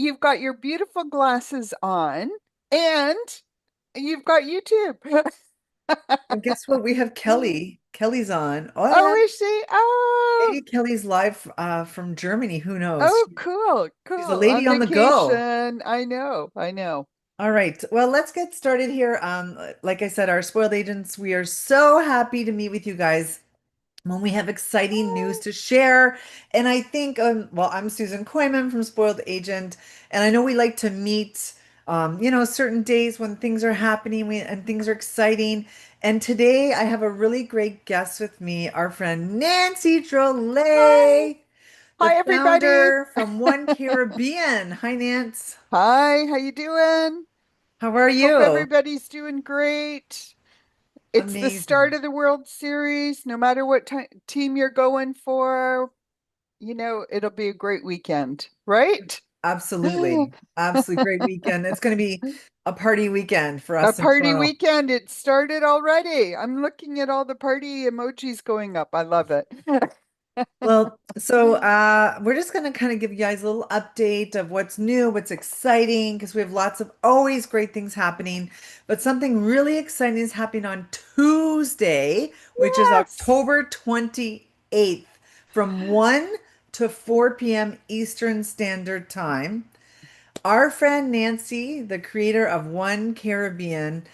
you've got your beautiful glasses on and you've got YouTube. And guess what? We have Kelly. Kelly's on. Oh Oh, yeah. is she? Oh, Maybe Kelly's live from Germany. Who knows? oh, cool, She's a cool. lady On on the go. vacation. I know, I know. All right. Well, let's get started here. Like I said, our spoiled agents, we are so happy to meet with you guys when we have exciting news to share. And I think, well, I'm Susan Koyman from Spoiled Agent, and I know we like to meet, certain days when things are happening and things are exciting. And today I have a really great guest with me, our friend Nancy Hi, Drolet, the hi, everybody. founder from One Caribbean. Hi, Nance. Hi, how you doing? How are Hope you? everybody's doing great. It's the start Amazing. of the World Series. No matter what team you're going for, it'll be a great weekend, right? Absolutely. Absolutely great weekend. It's going to be a party weekend for A us in party Toronto. weekend. It started already. I'm looking at all the party emojis going up. I love it. Well, we're just going to kind of give you guys a little update of what's new, what's exciting, because we have lots of always great things happening. But something really exciting is happening on Tuesday, which is Yes. October 28th from 1 to 4 p.m. Eastern Standard Time. Our friend Nancy, the creator of One Caribbean,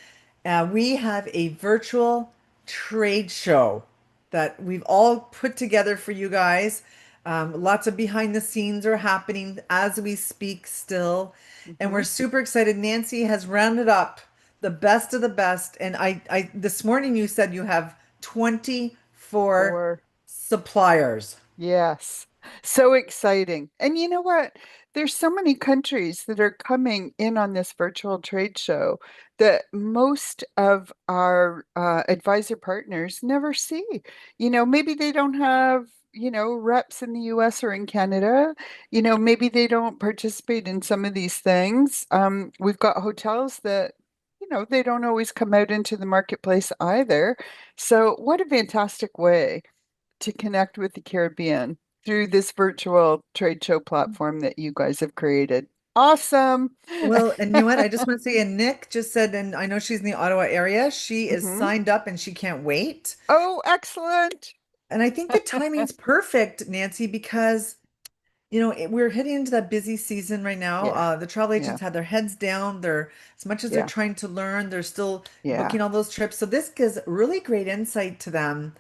we have a virtual trade show that we've all put together for you guys. Lots of behind the scenes are happening as we speak still, and we're Mhm. super excited. Nancy has rounded up the best of the best, and I this morning you said you have 24 Or suppliers. yes. So exciting. And you know what? There's so many countries that are coming in on this virtual trade show that most of our advisor partners never see. Maybe they don't have, reps in the US or in Canada. Maybe they don't participate in some of these things. We've got hotels that, they don't always come out into the marketplace either. So, what a fantastic way to connect with the Caribbean through this virtual trade show platform that you guys have created. Awesome. Well, and you know what? I just want to say, and Nick just said, and I know she's in the Ottawa area. She is Mhm. signed up and she can't wait. Oh, excellent. And I think the timing's perfect, Nancy, because we're heading into that busy season right now. Yeah, The travel yeah, agents had their heads down. They're as much as they're yeah, trying to learn, they're still yeah. booking all those trips. So this gives really great insight to them.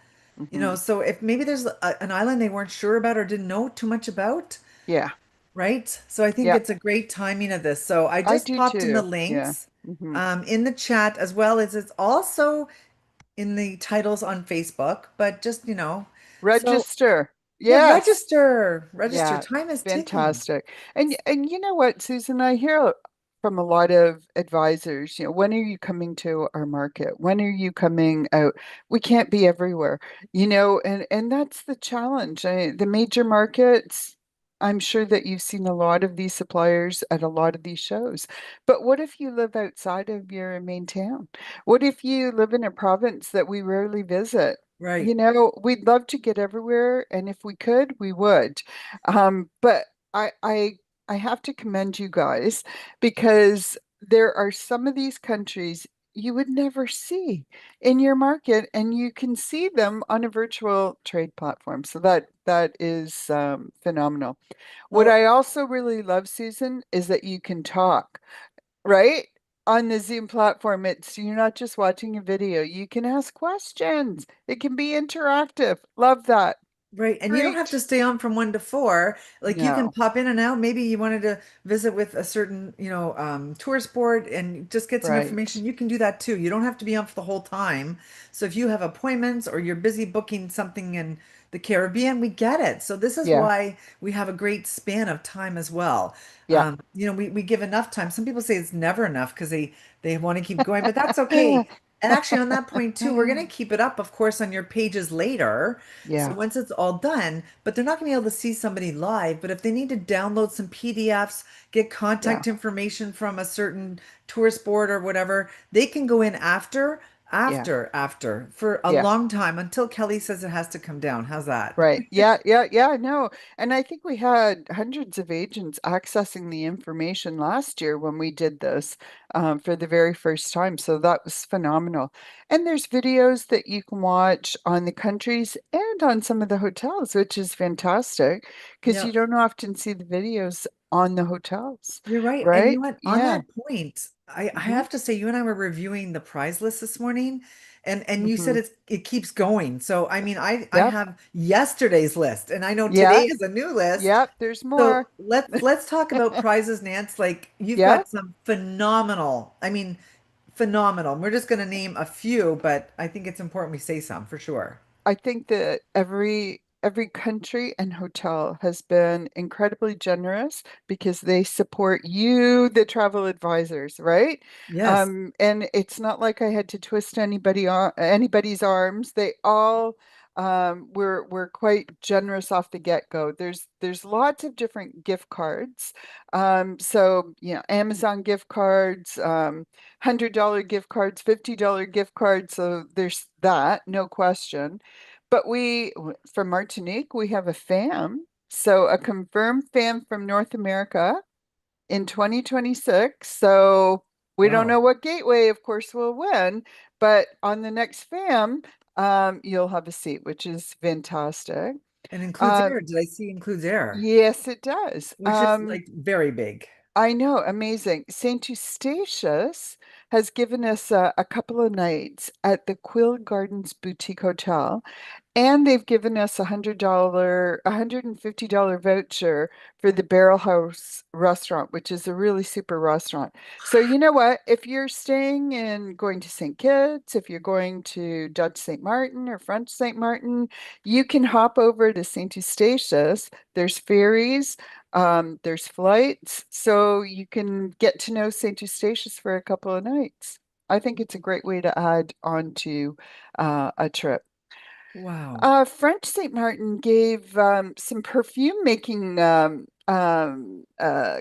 Hmm. So if maybe there's an island they weren't sure about or didn't know too much about, Yeah, right? So I think yeah. it's a great timing of this. So I I just do popped in the too. Yeah. links Hmm. in the chat as well as it's also in the titles on Facebook, but just, so Register. yeah, Yes. register, register. Yeah, Time is ticking. fantastic. And you know what, Susan, I hear from a lot of advisors, when are you coming to our market? When are you coming out? We can't be everywhere, and that's the challenge. The major markets, I'm sure that you've seen a lot of these suppliers at a lot of these shows. But what if you live outside of your main town? What if you live in a province that we rarely visit? Right. We'd love to get everywhere, and if we could, we would. But I, I, I have to commend you guys because there are some of these countries you would never see in your market, and you can see them on a virtual trade platform. So that is phenomenal. What Well, I also really love, Susan, is that you can talk, right? On the Zoom platform, you're not just watching a video. You can ask questions. It can be interactive. Love that. right. And you don't have to Great. stay on from 1 to 4. Like you can No, pop in and out. Maybe you wanted to visit with a certain, tourist board and just get some right. information. You can do that too. You don't have to be on for the whole time. So if you have appointments or you're busy booking something in the Caribbean, we get it. So this is Yeah, why we have a great span of time as well. yeah. We give enough time. Some people say it's never enough because they want to keep going, but that's okay. And actually, on that point too, we're going to keep it up, of course, on your pages later. So Yeah, once it's all done, but they're not going to be able to see somebody live. But if they need to download some PDFs, get yeah. contact information from a certain tourist board or whatever, they can go in after. Yeah. after for a Yeah. long time until Kelly says it has to come down. How's that? Right. Yeah, yeah, yeah, no. And I think we had hundreds of agents accessing the information last year when we did this for the very first time. So that was phenomenal. And there's videos that you can watch on the countries and on some of the hotels, which is fantastic because you Yep. don't often see the videos on the hotels, You're right. And you right? know what? On Yeah. that point, I Hmm. have to say you and I were reviewing the prize list this morning and you said Hmm. it keeps going. So I mean I Yep. have yesterday's list and I know today Yeah. is a new list. Yep. There's more. So let's talk about prizes, Nance. Like you've Yeah. got some phenomenal, I mean phenomenal. We're just going to name a few, but I think it's important we say some for sure. I think that every country and hotel has been incredibly generous because they support you, the travel advisors, right? Yes. And it's not like I had to twist anybody's arms. They all were quite generous off the get-go. There's lots of different gift cards. So Amazon gift cards, $100 gift cards, $50 gift cards. So there's that, no question. But from Martinique, we have a FAM. So a confirmed FAM from North America in 2026. So we don't Wow. know what gateway, of course, will win, but on the next FAM, you'll have a seat, which is fantastic. And includes Uh, air. Did I see includes air? yes, it does. Which is like very big. I know, amazing. Saint Eustatius has given us a couple of nights at the Quill Gardens Boutique Hotel. And they've given us $150 voucher for the Barrel House restaurant, which is a really super restaurant. So you know what? If you're staying and going to St. Kitts, if you're going to Dutch St. Martin or French St. Martin, you can hop over to St. Eustatius. There's ferries, there's flights, so you can get to know St. Eustatius for a couple of nights. I think it's a great way to add on to a trip. Wow. French St. Martin gave some perfume making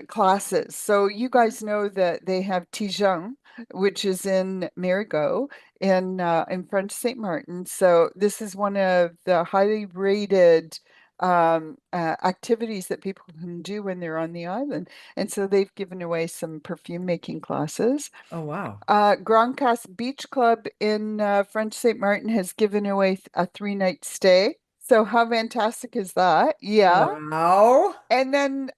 classes. So you guys know that they have Tijon, which is in Marigot in French St. Martin. So this is one of the highly rated activities that people can do when they're on the island. And so they've given away some perfume making classes. Oh, wow. Grand Casse Beach Club in French St. Martin has given away a 3-night stay. So how fantastic is that? Yeah. Wow. And then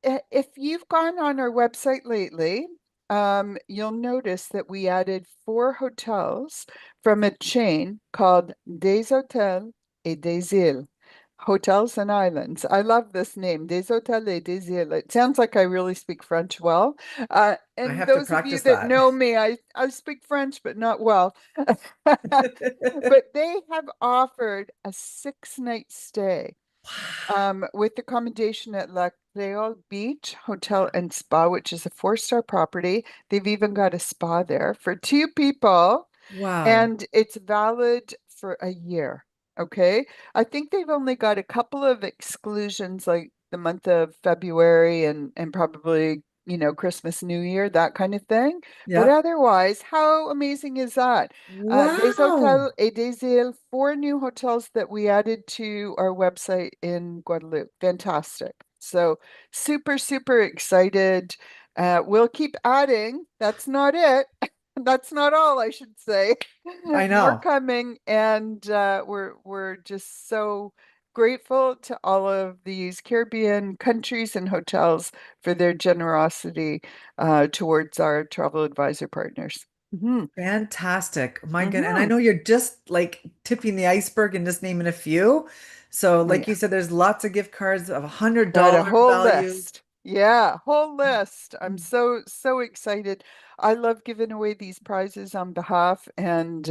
if you've gone on our website lately, you'll notice that we added 4 hotels from a chain called Des Hôtels et des Îles. Hotels and Islands. I love this name, Des Hôtels et des Îles. It sounds like I really speak French well. I And have to those of you practice that that. know me, I speak French, but not well. But they have offered a 6-night stay with accommodation at La Creole Beach Hotel and Spa, which is a 4-star property. They've even got a spa there for 2 people, Wow. and it's valid for a year. Okay. I think they've only got a couple of exclusions like the month of February and probably, Christmas, New Year, that kind of thing. But Yep. otherwise, how amazing is that? Des Wow. Hôtels et des Îles, 4 new hotels that we added to our website in Guadeloupe. Fantastic. So super, super excited. We'll keep adding. That's not it. That's not all, I should say. I More know. coming, and we're just so grateful to all of these Caribbean countries and hotels for their generosity towards our travel advisor partners. Hmm. Fantastic. My God. And I Hmm. know you're just like tipping the iceberg and just naming a few. So, Oh like you yeah, said, there's lots of gift cards of got a $100 whole value. list. Yeah, whole list. I'm so excited. I love giving away these prizes on behalf, and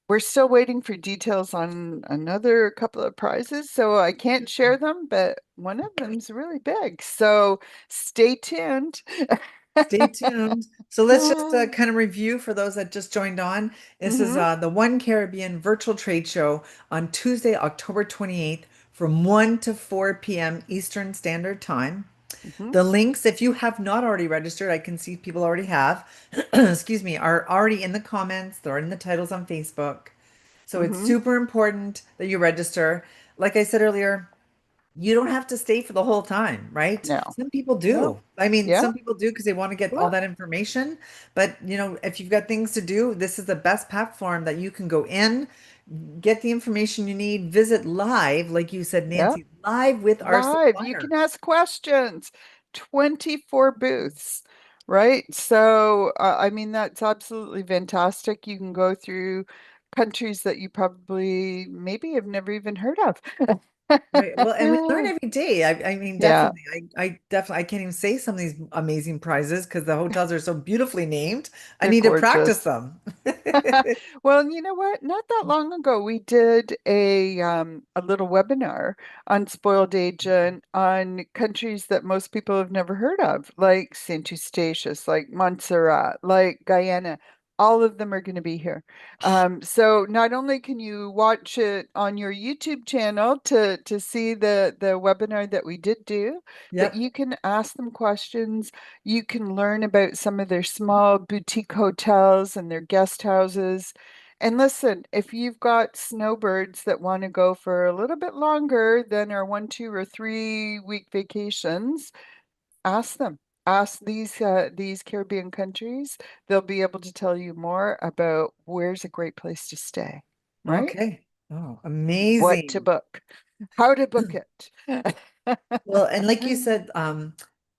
we're still waiting for details on another couple of prizes, so I can't share them, but one of them's really big. So stay tuned. Stay tuned. So let's just kind of review for those that just joined on. This is Hmm. the One Caribbean Virtual Trade Show on Tuesday, October 28th from 1 to 4 p.m. Eastern Standard Time. Hmm. The links, if you have not already registered, I can see people already have, excuse me, are already in the comments. They're in the titles on Facebook. So it's Hmm. super important that you register. Like I said earlier, you don't have to stay for the whole time, right? No, Some people no. do. I mean, Yeah. some people do because they want to get all Well, that information. But, if you've got things to do, this is the best platform that you can go in, get the information you need, visit live, like you said, yeah. Nancy, live with our Live. You supplier. can ask questions. 24 booths, right? So, I mean, that's absolutely fantastic. You can go through countries that you probably maybe have never even heard of. Right. Well, and we learn every day. I mean, Yeah, definitely. I can't even say some of these amazing prizes because the hotels are so beautifully named. I they're need to practice gorgeous. them. Well, you know what? Not that long ago, we did a little webinar on Spoiled Agent on countries that most people have never heard of, like Saint Eustatius, like Montserrat, like Guyana. All of them are going to be here. So not only can you watch it on your YouTube channel to see the webinar that we did do, but Yep. you can ask them questions. You can learn about some of their small boutique hotels and their guest houses. And listen, if you've got snowbirds that want to go for a little bit longer than our 1, 2, or 3 week vacations, ask them. Ask these Caribbean countries. They'll be able to tell you more about where's a great place to stay, right? Okay. Oh, What to amazing. book, how to book it. Well, and like you said,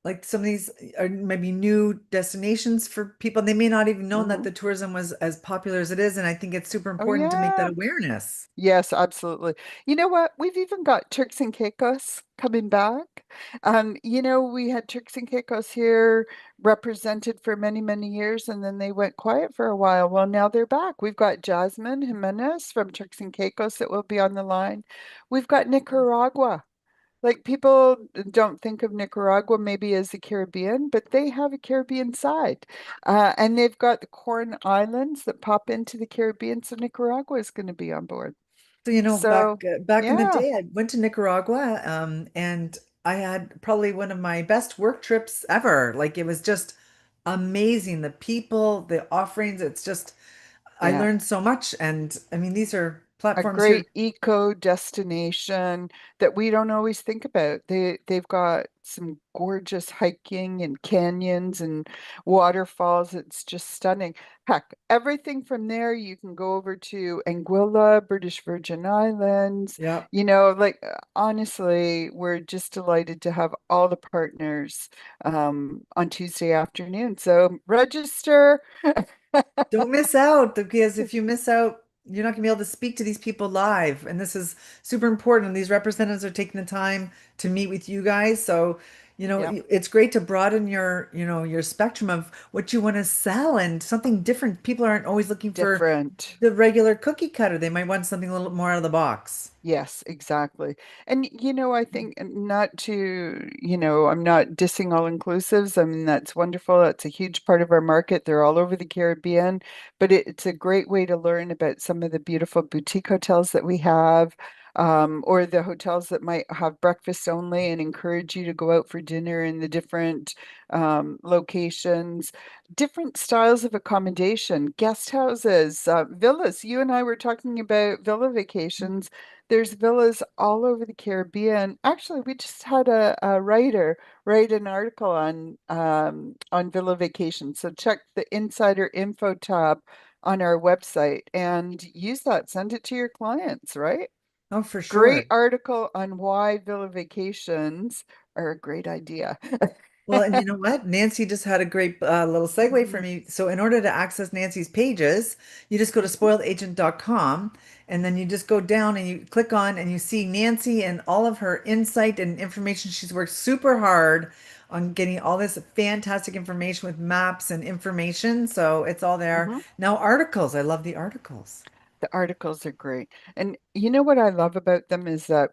like some of these are maybe new destinations for people. They may not even know that Mhm. the tourism was as popular as it is, and I think it's super Oh important to make that yeah. awareness. Yes, absolutely. You know what? We've even got Turks and Caicos coming back. We had Turks and Caicos here represented for many, many years, and then they went quiet for a while. Well, now they're back. We've got Jasmine Jimenez from Turks and Caicos that will be on the line. We've got Nicaragua. Like people don't think of Nicaragua maybe as the Caribbean, but they have a Caribbean side. And they've got the Corn Islands that pop into the Caribbean, so Nicaragua is going to be on board. So, So, back in the yeah, day, I went to Nicaragua, and I had probably one of my best work trips ever. Like it was just amazing. The people, the offerings, it's just I yeah. learned so much. And I mean, these are A platforms here. great eco destination that we don't always think about. They've got some gorgeous hiking and canyons and waterfalls. It's just stunning. Heck, everything from there you can go over to Anguilla, British Virgin Islands. Yeah. Honestly, we're just delighted to have all the partners on Tuesday afternoon. So register. Don't miss out because if you miss out, you're not going to be able to speak to these people live. And this is super important. These representatives are taking the time to meet with you guys. So, Yeah, it's great to broaden your spectrum of what you want to sell and something different. People aren't always looking for different. the regular cookie cutter. They might want something a little more out of the box. Yes, exactly. And I think not to, I'm not dissing all inclusives. I mean, that's wonderful. That's a huge part of our market. They're all over the Caribbean, but it's a great way to learn about some of the beautiful boutique hotels that we have, or the hotels that might have breakfast only and encourage you to go out for dinner in the different locations, different styles of accommodation, guest houses, villas. You and I were talking about villa vacations. There's villas all over the Caribbean. Actually, we just had a writer write an article on villa vacation. So check the insider info tab on our website and use that. Send it to your clients, right? Oh, for Great sure. article on why villa vacations are a great idea. Well, and you know what? Nancy just had a great little segue for Mhm, me. So, in order to access Nancy's pages, you just go to mhm, spoiledagent.com and then you just go down and you click on and you see Nancy and all of her insight and information. She's worked super hard on getting all this fantastic information with maps and information. So, it's all there. mhm. Now, articles. I love the articles. The articles are great. And you know what I love about them is that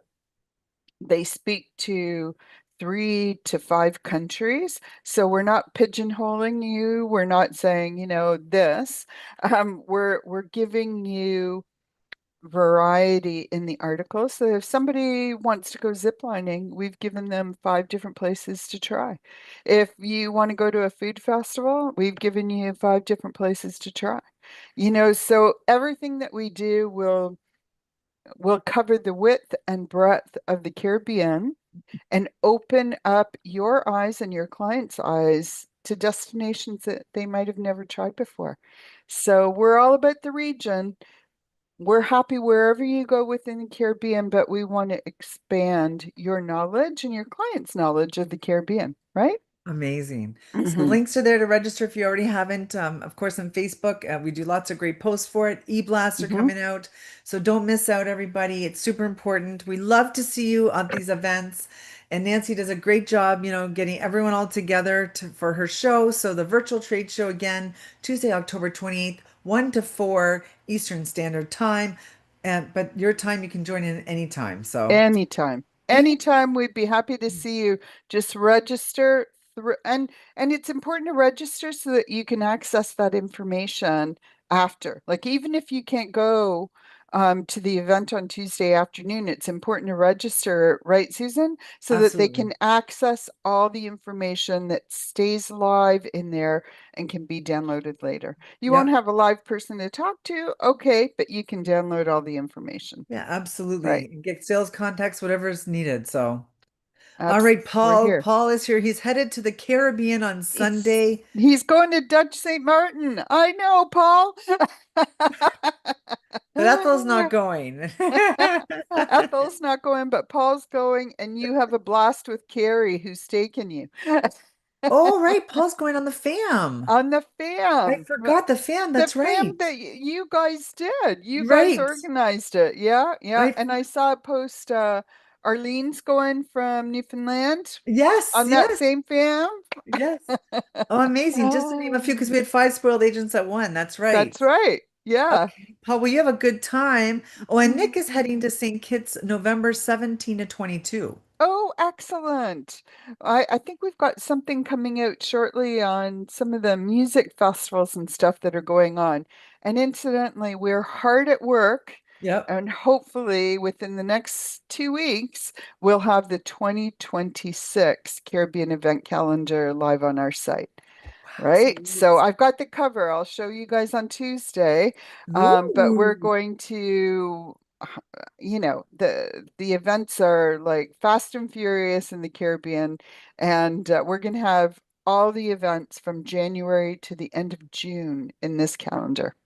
they speak to 3 to 5 countries. So we're not pigeonholing you. We're not saying, this. We're giving you variety in the article. So if somebody wants to go ziplining, we've given them 5 different places to try. If you want to go to a food festival, we've given you 5 different places to try. So everything that we do will cover the width and breadth of the Caribbean and open up your eyes and your clients' eyes to destinations that they might have never tried before. So we're all about the region. We're happy wherever you go within the Caribbean, but we want to expand your knowledge and your clients' knowledge of the Caribbean, right? Amazing. So the Hmm. links are there to register if you already haven't. Of course, on Facebook, we do lots of great posts for it. E-blasts are Hmm. coming out. So don't miss out, everybody. It's super important. We love to see you at these events. And Nancy does a great job, getting everyone all together for her show. So the virtual trade show again, Tuesday, October 28th, 1 to 4 Eastern Standard Time. But your time, you can join in anytime. So Anytime. Anytime we'd be happy to see you. Just register through and it's important to register so that you can access that information after. Like even if you can't go to the event on Tuesday afternoon, it's important to register, right, Susan? So that they absolutely. can access all the information that stays live in there and can be downloaded later. You won't Yep. have a live person to talk to, okay, but you can download all the information. Yeah, Right. absolutely. Get sales contacts, whatever is needed. So, all Abs right, we're Paul. here. Paul is here. He's headed to the Caribbean on It's Sunday. he's going to Dutch St. Martin. I know, Paul. But Ethel's not going. Ethel's not going, but Paul's going, and you have a blast with Carrie, who's taking you Oh, right. Paul's going on the fam. on the I fam. forgot the fam. The That's fam right. that you guys did. You guys Right. organized it. Yeah, yeah. Right. And I saw a post, Arlene's going from Newfoundland Yes. on that Yes. same fam. Yes. Oh, amazing. Just to name a few, because we had 5 spoiled agents at one. That's right. That's right. Yeah. Okay. Paul, well, you have a good time. Oh, and Nick is heading to St. Kitts November 17 to 22. Oh, excellent. I think we've got something coming out shortly on some of the music festivals and stuff that are going on. And incidentally, we're hard at work, Yep. and hopefully within the next 2 weeks, we'll have the 2026 Caribbean event calendar live on our site. Wow. So Right. So I've got the cover. I'll show you guys on Tuesday. But we're Ooh. going to, the events are like Fast and Furious in the Caribbean, and we're going to have all the events from January to the end of June in this calendar.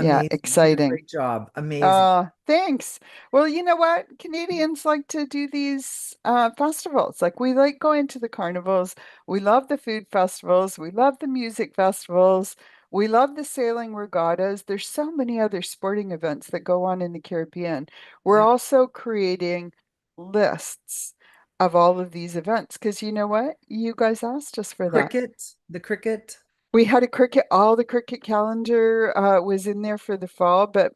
Yeah, Amazing. You did a exciting. great job. Amazing. Thanks. Well, you know what? Canadians like to do these festivals. Like we like going to the carnivals. We love the food festivals. We love the music festivals. We love the sailing regattas. There's so many other sporting events that go on in the Caribbean. We're Yeah. also creating lists of all of these events because you know what? You guys asked us for that. Cricket, the cricket. We had a cricket, all the cricket calendar was in there for the fall, but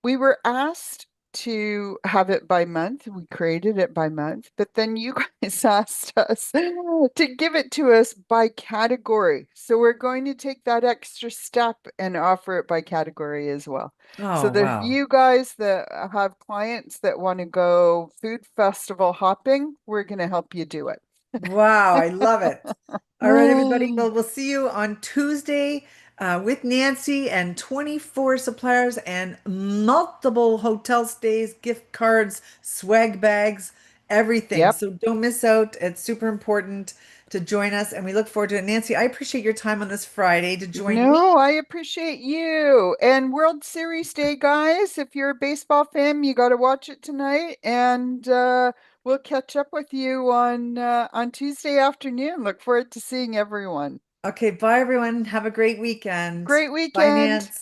we were asked to have it by month. We created it by month, but then you guys asked us to give it to us by category. So we're going to take that extra step and offer it by category as well. So Oh, that wow. you guys that have clients that want to go food festival hopping, we're going to help you do it. Wow, I love it. All right, everybody. Well, we'll see you on Tuesday with Nancy and 24 suppliers and multiple hotel stays, gift cards, swag bags, everything. Yep. So don't miss out. It's super important to join us, and we look forward to it. Nancy, I appreciate your time on this Friday to join me. No, I appreciate you. And World Series Day, guys, if you're a baseball fan, you got to watch it tonight. And we'll catch up with you on Tuesday afternoon. Look forward to seeing everyone. Okay, bye, everyone. Have a great weekend. Great Bye, weekend. Nancy.